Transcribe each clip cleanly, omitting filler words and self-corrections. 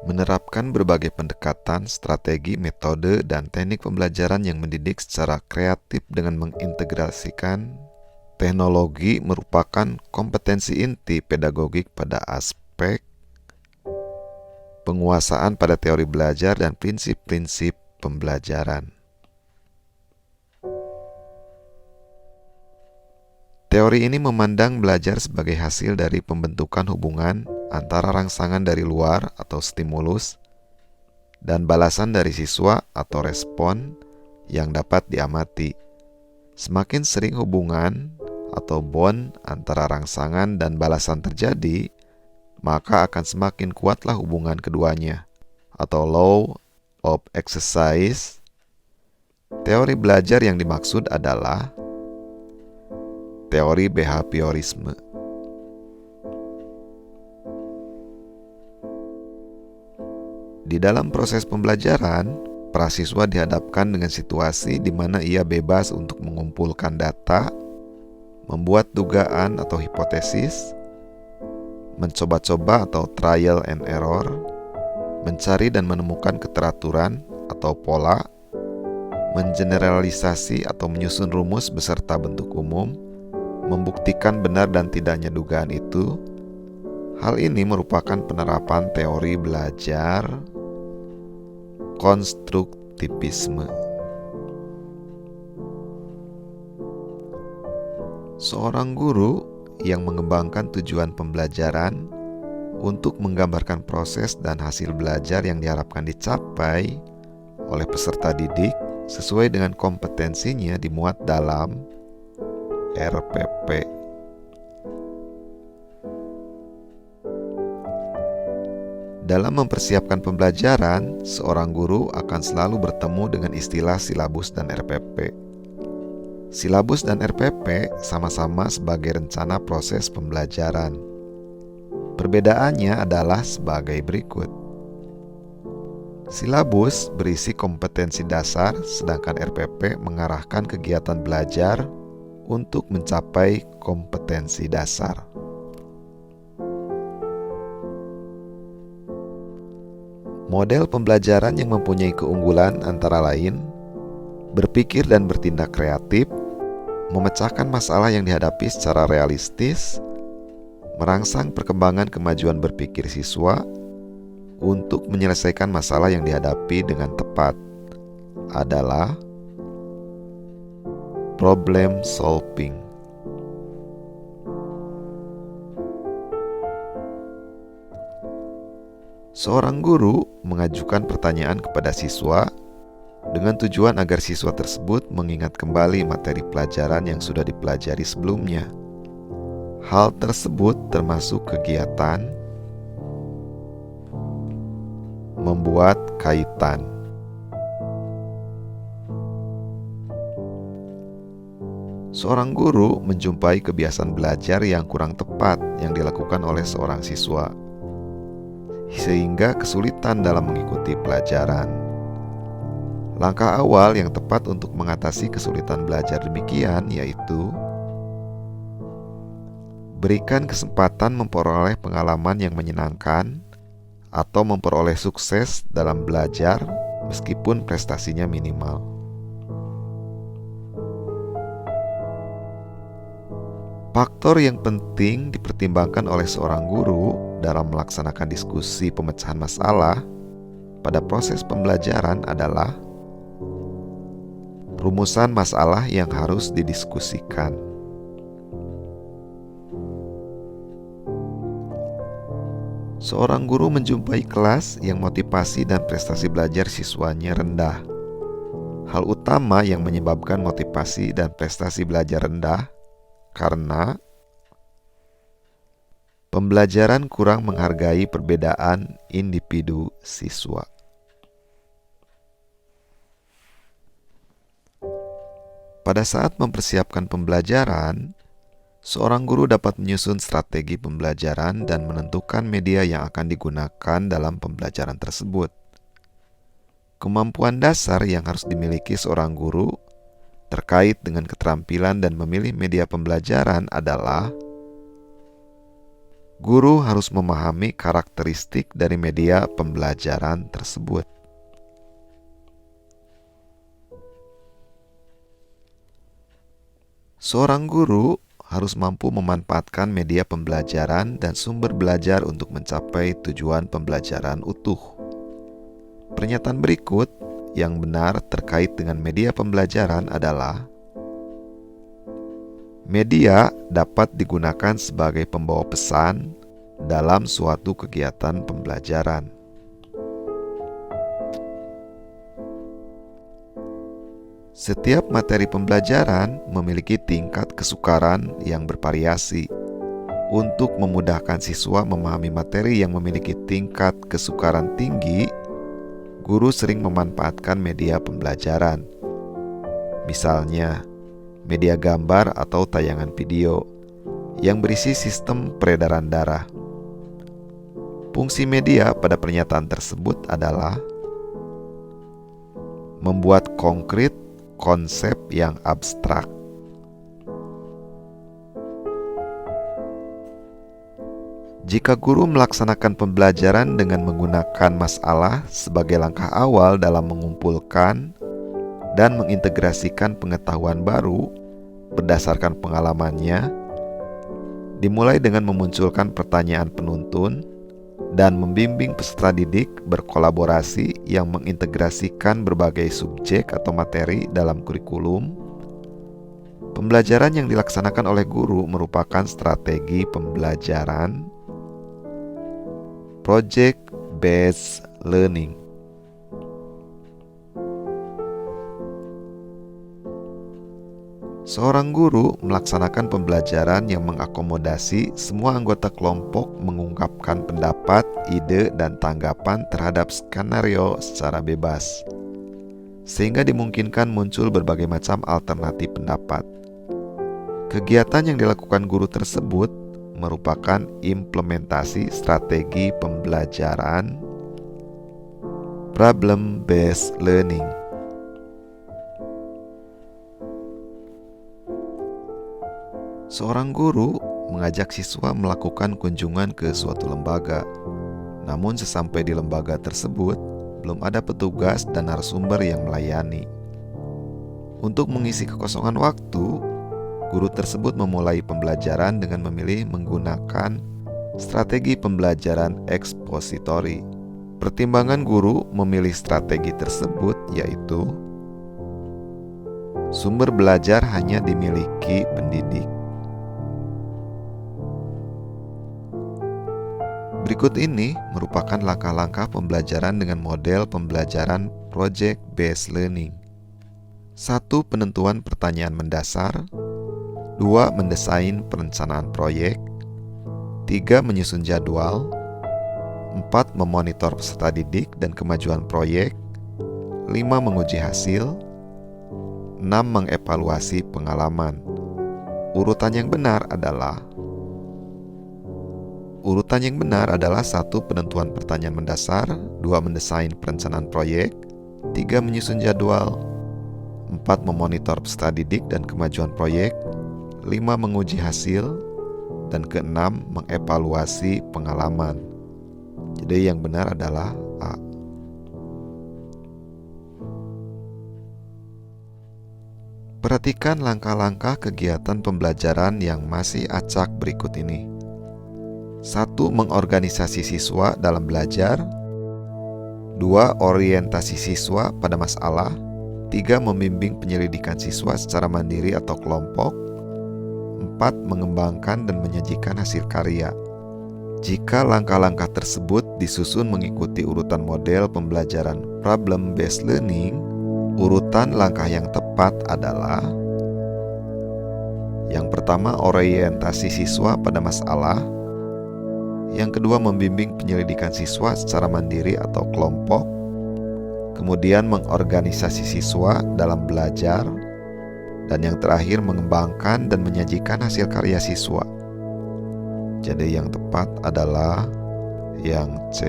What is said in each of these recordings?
menerapkan berbagai pendekatan, strategi, metode, dan teknik pembelajaran yang mendidik secara kreatif dengan mengintegrasikan teknologi merupakan kompetensi inti pedagogik pada aspek penguasaan pada teori belajar dan prinsip-prinsip pembelajaran. Teori ini memandang belajar sebagai hasil dari pembentukan hubungan antara rangsangan dari luar atau stimulus dan balasan dari siswa atau respon yang dapat diamati. Semakin sering hubungan atau bond antara rangsangan dan balasan terjadi, maka akan semakin kuatlah hubungan keduanya, atau law of exercise. Teori belajar yang dimaksud adalah teori behaviorisme. Di dalam proses pembelajaran, prasiswa dihadapkan dengan situasi di mana ia bebas untuk mengumpulkan data, membuat dugaan atau hipotesis, mencoba-coba atau trial and error, mencari dan menemukan keteraturan atau pola, mengeneralisasi atau menyusun rumus beserta bentuk umum, membuktikan benar dan tidaknya dugaan itu. Hal ini merupakan penerapan teori belajar konstruktivisme. Seorang guru yang mengembangkan tujuan pembelajaran untuk menggambarkan proses dan hasil belajar yang diharapkan dicapai oleh peserta didik sesuai dengan kompetensinya dimuat dalam RPP. Dalam mempersiapkan pembelajaran, seorang guru akan selalu bertemu dengan istilah silabus dan RPP. Silabus dan RPP sama-sama sebagai rencana proses pembelajaran. Perbedaannya adalah sebagai berikut. Silabus berisi kompetensi dasar, sedangkan RPP mengarahkan kegiatan belajar untuk mencapai kompetensi dasar. Model pembelajaran yang mempunyai keunggulan antara lain berpikir dan bertindak kreatif, memecahkan masalah yang dihadapi secara realistis, merangsang perkembangan kemajuan berpikir siswa untuk menyelesaikan masalah yang dihadapi dengan tepat adalah problem solving. Seorang guru mengajukan pertanyaan kepada siswa dengan tujuan agar siswa tersebut mengingat kembali materi pelajaran yang sudah dipelajari sebelumnya. Hal tersebut termasuk kegiatan membuat kaitan. Seorang guru menjumpai kebiasaan belajar yang kurang tepat yang dilakukan oleh seorang siswa, sehingga kesulitan dalam mengikuti pelajaran. Langkah awal yang tepat untuk mengatasi kesulitan belajar demikian yaitu berikan kesempatan memperoleh pengalaman yang menyenangkan atau memperoleh sukses dalam belajar meskipun prestasinya minimal. Faktor yang penting dipertimbangkan oleh seorang guru dalam melaksanakan diskusi pemecahan masalah pada proses pembelajaran adalah rumusan masalah yang harus didiskusikan. Seorang guru menjumpai kelas yang motivasi dan prestasi belajar siswanya rendah. Hal utama yang menyebabkan motivasi dan prestasi belajar rendah karena pembelajaran kurang menghargai perbedaan individu siswa. Pada saat mempersiapkan pembelajaran, seorang guru dapat menyusun strategi pembelajaran dan menentukan media yang akan digunakan dalam pembelajaran tersebut. Kemampuan dasar yang harus dimiliki seorang guru terkait dengan keterampilan dan memilih media pembelajaran adalah Guru harus memahami karakteristik dari media pembelajaran tersebut. Seorang guru harus mampu memanfaatkan media pembelajaran dan sumber belajar untuk mencapai tujuan pembelajaran utuh. Pernyataan berikut yang benar terkait dengan media pembelajaran adalah: media dapat digunakan sebagai pembawa pesan dalam suatu kegiatan pembelajaran. Setiap materi pembelajaran memiliki tingkat kesukaran yang bervariasi. Untuk memudahkan siswa memahami materi yang memiliki tingkat kesukaran tinggi, guru sering memanfaatkan media pembelajaran. Misalnya, media gambar atau tayangan video yang berisi sistem peredaran darah. Fungsi media pada pernyataan tersebut adalah membuat konkret konsep yang abstrak. Jika guru melaksanakan pembelajaran dengan menggunakan masalah sebagai langkah awal dalam mengumpulkan dan mengintegrasikan pengetahuan baru berdasarkan pengalamannya, dimulai dengan memunculkan pertanyaan penuntun dan membimbing peserta didik berkolaborasi yang mengintegrasikan berbagai subjek atau materi dalam kurikulum. Pembelajaran yang dilaksanakan oleh guru merupakan strategi pembelajaran project-based learning. Seorang guru melaksanakan pembelajaran yang mengakomodasi semua anggota kelompok mengungkapkan pendapat, ide, dan tanggapan terhadap skenario secara bebas, sehingga dimungkinkan muncul berbagai macam alternatif pendapat. Kegiatan yang dilakukan guru tersebut merupakan implementasi strategi pembelajaran problem-based learning. Seorang guru mengajak siswa melakukan kunjungan ke suatu lembaga. Namun sesampai di lembaga tersebut, belum ada petugas dan narasumber yang melayani. Untuk mengisi kekosongan waktu, guru tersebut memulai pembelajaran dengan memilih menggunakan strategi pembelajaran ekspositori. Pertimbangan guru memilih strategi tersebut yaitu sumber belajar hanya dimiliki pendidik. Berikut ini merupakan langkah-langkah pembelajaran dengan model pembelajaran project-based learning. 1. Penentuan pertanyaan mendasar. 2. Mendesain perencanaan proyek. 3. Menyusun jadwal. 4. Memonitor peserta didik dan kemajuan proyek. 5. Menguji hasil. 6. Mengevaluasi pengalaman. Urutan yang benar adalah 1. Penentuan pertanyaan mendasar. 2. Mendesain perencanaan proyek. 3. Menyusun jadwal. 4. Memonitor peserta didik dan kemajuan proyek. 5. Menguji hasil. Dan ke-6. Mengevaluasi pengalaman. Jadi yang benar adalah A. Perhatikan langkah-langkah kegiatan pembelajaran yang masih acak berikut ini. 1. Mengorganisasi siswa dalam belajar. 2. Orientasi siswa pada masalah. 3. Membimbing penyelidikan siswa secara mandiri atau kelompok. 4. Mengembangkan dan menyajikan hasil karya. Jika langkah-langkah tersebut disusun mengikuti urutan model pembelajaran problem-based learning, urutan langkah yang tepat adalah: yang pertama, orientasi siswa pada masalah. Yang kedua, membimbing penyelidikan siswa secara mandiri atau kelompok. Kemudian mengorganisasi siswa dalam belajar. Dan yang terakhir, mengembangkan dan menyajikan hasil karya siswa. Jadi yang tepat adalah yang C.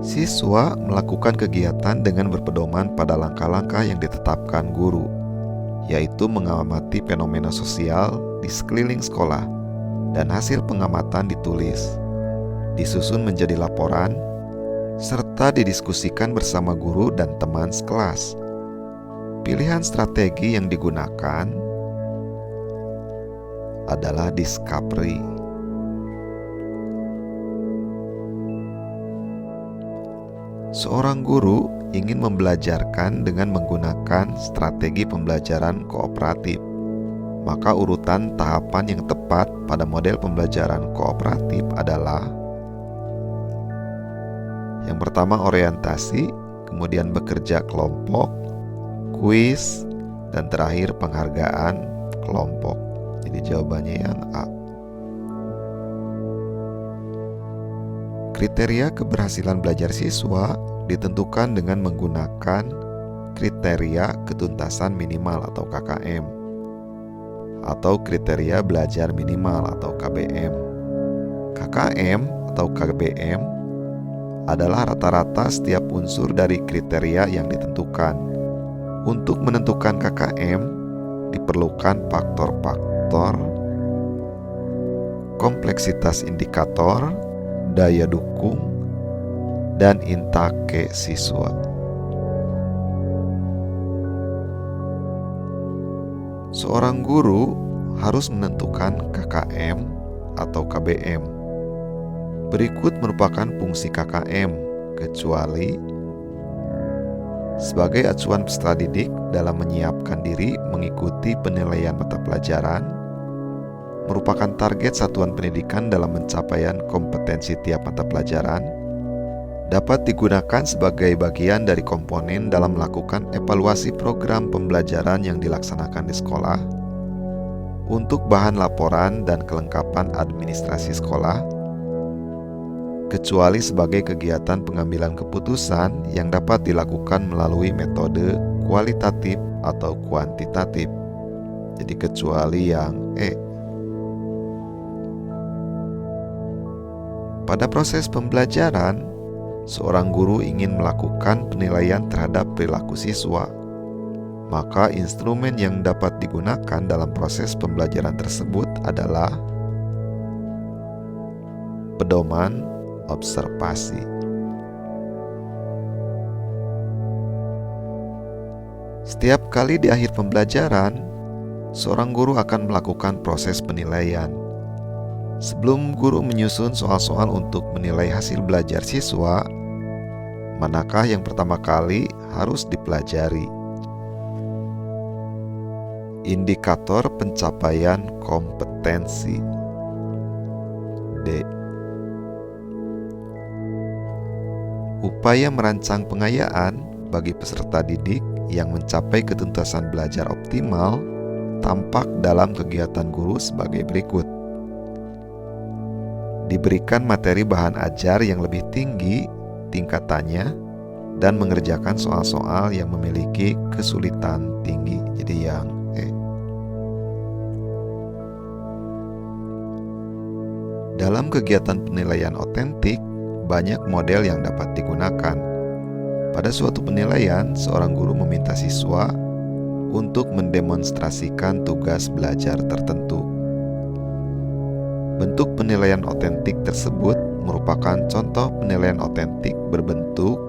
Siswa melakukan kegiatan dengan berpedoman pada langkah-langkah yang ditetapkan guru. yaitu mengamati fenomena sosial di sekeliling sekolah, dan hasil pengamatan ditulis, disusun menjadi laporan, serta didiskusikan bersama guru dan teman sekelas. Pilihan strategi yang digunakan adalah discovery. Seorang guru ingin membelajarkan dengan menggunakan strategi pembelajaran kooperatif. Maka urutan tahapan yang tepat pada model pembelajaran kooperatif adalah: yang pertama orientasi, kemudian bekerja kelompok, kuis, dan terakhir penghargaan kelompok. Jadi jawabannya yang A. Kriteria keberhasilan belajar siswa ditentukan dengan menggunakan kriteria ketuntasan minimal atau KKM, atau kriteria belajar minimal atau KBM. KKM atau KBM adalah rata-rata setiap unsur dari kriteria yang ditentukan. Untuk menentukan KKM diperlukan faktor-faktor kompleksitas indikator, daya dukung, dan intake siswa. Seorang guru harus menentukan KKM atau KBM. Berikut merupakan fungsi KKM, kecuali sebagai acuan peserta didik dalam menyiapkan diri mengikuti penilaian mata pelajaran, merupakan target satuan pendidikan dalam pencapaian kompetensi tiap mata pelajaran, dapat digunakan sebagai bagian dari komponen dalam melakukan evaluasi program pembelajaran yang dilaksanakan di sekolah, untuk bahan laporan dan kelengkapan administrasi sekolah, kecuali sebagai kegiatan pengambilan keputusan yang dapat dilakukan melalui metode kualitatif atau kuantitatif. Jadi kecuali yang E. Pada proses pembelajaran, seorang guru ingin melakukan penilaian terhadap perilaku siswa. Maka instrumen yang dapat digunakan dalam proses pembelajaran tersebut adalah pedoman observasi. Setiap kali di akhir pembelajaran, seorang guru akan melakukan proses penilaian. Sebelum guru menyusun soal-soal untuk menilai hasil belajar siswa, manakah yang pertama kali harus dipelajari? Indikator pencapaian kompetensi. D. Upaya merancang pengayaan bagi peserta didik yang mencapai ketuntasan belajar optimal tampak dalam kegiatan guru sebagai berikut. Diberikan materi bahan ajar yang lebih tinggi tingkatannya dan mengerjakan soal-soal yang memiliki kesulitan tinggi. Jadi yang E. Dalam kegiatan penilaian otentik, banyak model yang dapat digunakan. Pada suatu penilaian, seorang guru meminta siswa untuk mendemonstrasikan tugas belajar tertentu. Bentuk penilaian otentik tersebut merupakan contoh penilaian otentik berbentuk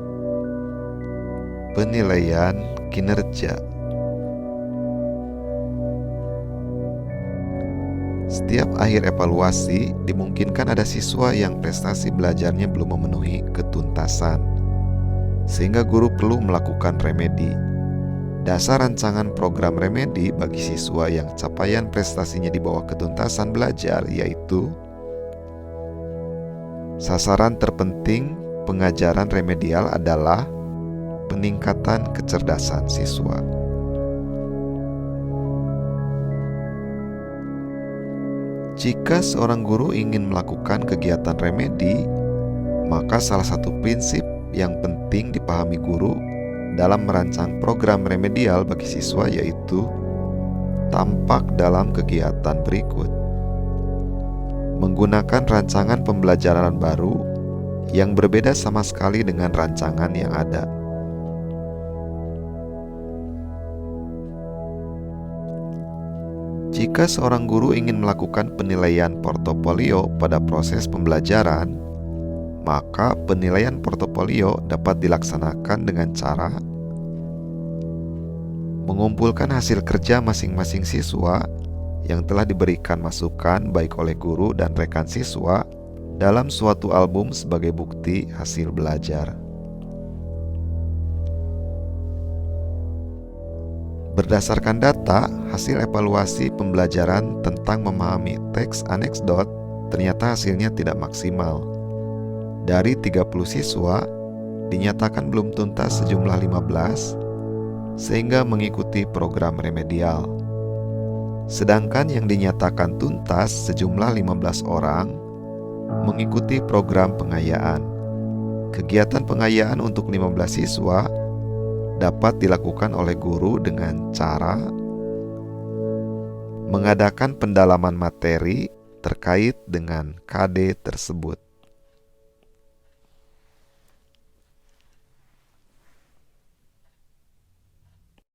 penilaian kinerja. Setiap akhir evaluasi, dimungkinkan ada siswa yang prestasi belajarnya belum memenuhi ketuntasan, sehingga guru perlu melakukan remedi. Dasar rancangan program remedi bagi siswa yang capaian prestasinya di bawah ketuntasan belajar yaitu: sasaran terpenting pengajaran remedial adalah peningkatan kecerdasan siswa. Jika seorang guru ingin melakukan kegiatan remedi, maka salah satu prinsip yang penting dipahami guru dalam merancang program remedial bagi siswa yaitu tampak dalam kegiatan berikut. Menggunakan rancangan pembelajaran baru yang berbeda sama sekali dengan rancangan yang ada. Jika seorang guru ingin melakukan penilaian portofolio pada proses pembelajaran, maka penilaian portofolio dapat dilaksanakan dengan cara mengumpulkan hasil kerja masing-masing siswa yang telah diberikan masukan baik oleh guru dan rekan siswa dalam suatu album sebagai bukti hasil belajar. Berdasarkan data, hasil evaluasi pembelajaran tentang memahami teks anekdot ternyata hasilnya tidak maksimal. Dari 30 siswa, dinyatakan belum tuntas sejumlah 15, sehingga mengikuti program remedial. Sedangkan yang dinyatakan tuntas sejumlah 15 orang mengikuti program pengayaan. Kegiatan pengayaan untuk 15 siswa dapat dilakukan oleh guru dengan cara mengadakan pendalaman materi terkait dengan KD tersebut.